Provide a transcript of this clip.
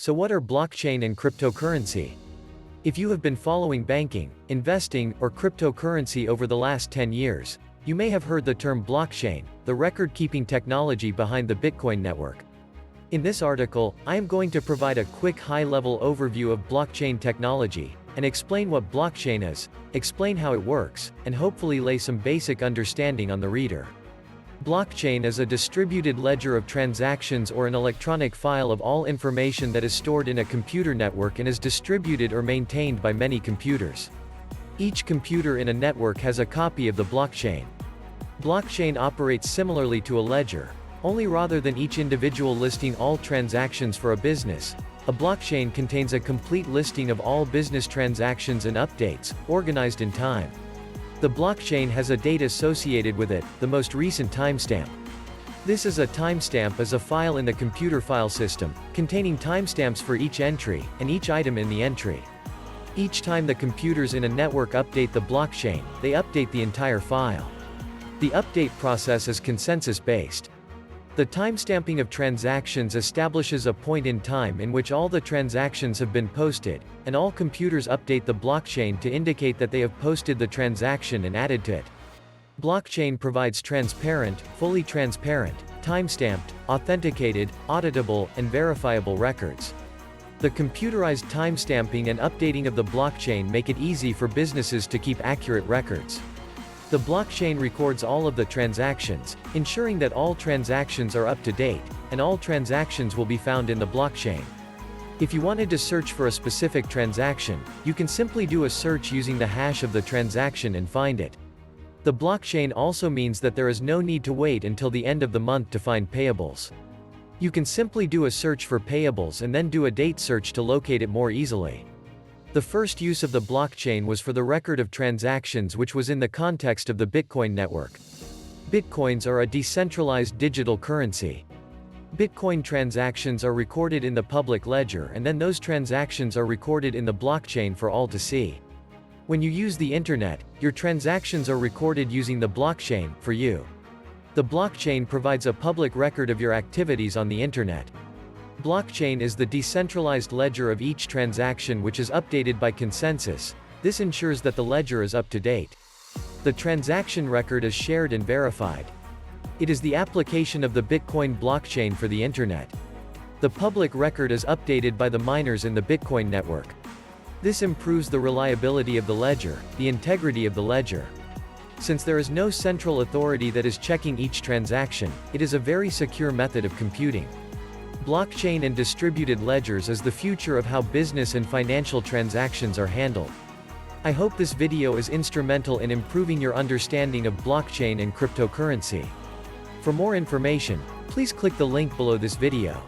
So what are blockchain and cryptocurrency? If you have been following banking, investing, or cryptocurrency over the last 10 years, you may have heard the term blockchain, the record-keeping technology behind the Bitcoin network. In this article, I am going to provide a quick high-level overview of blockchain technology, and explain what blockchain is, explain how it works, and hopefully lay some basic understanding on the reader. Blockchain is a distributed ledger of transactions or an electronic file of all information that is stored in a computer network and is distributed or maintained by many computers. Each computer in a network has a copy of the blockchain. Blockchain operates similarly to a ledger, only rather than each individual listing all transactions for a business, a blockchain contains a complete listing of all business transactions and updates, organized in time. The blockchain has a date associated with it, the most recent timestamp. This is a timestamp as a file in the computer file system, containing timestamps for each entry, and each item in the entry. Each time the computers in a network update the blockchain, they update the entire file. The update process is consensus-based. The timestamping of transactions establishes a point in time in which all the transactions have been posted, and all computers update the blockchain to indicate that they have posted the transaction and added to it. Blockchain provides transparent, fully transparent, timestamped, authenticated, auditable, and verifiable records. The computerized timestamping and updating of the blockchain make it easy for businesses to keep accurate records. The blockchain records all of the transactions, ensuring that all transactions are up to date, and all transactions will be found in the blockchain. If you wanted to search for a specific transaction, you can simply do a search using the hash of the transaction and find it. The blockchain also means that there is no need to wait until the end of the month to find payables. You can simply do a search for payables and then do a date search to locate it more easily. The first use of the blockchain was for the record of transactions, which was in the context of the Bitcoin network. Bitcoins are a decentralized digital currency. Bitcoin transactions are recorded in the public ledger, and then those transactions are recorded in the blockchain for all to see. When you use the internet, your transactions are recorded using the blockchain, for you. The blockchain provides a public record of your activities on the internet. Blockchain is the decentralized ledger of each transaction, which is updated by consensus. This ensures that the ledger is up to date. The transaction record is shared and verified. It is the application of the Bitcoin blockchain for the internet. The public record is updated by the miners in the Bitcoin network. This improves the reliability of the ledger, the integrity of the ledger. Since there is no central authority that is checking each transaction, it is a very secure method of computing. Blockchain and distributed ledgers is the future of how business and financial transactions are handled. I hope this video is instrumental in improving your understanding of blockchain and cryptocurrency. For more information, please click the link below this video.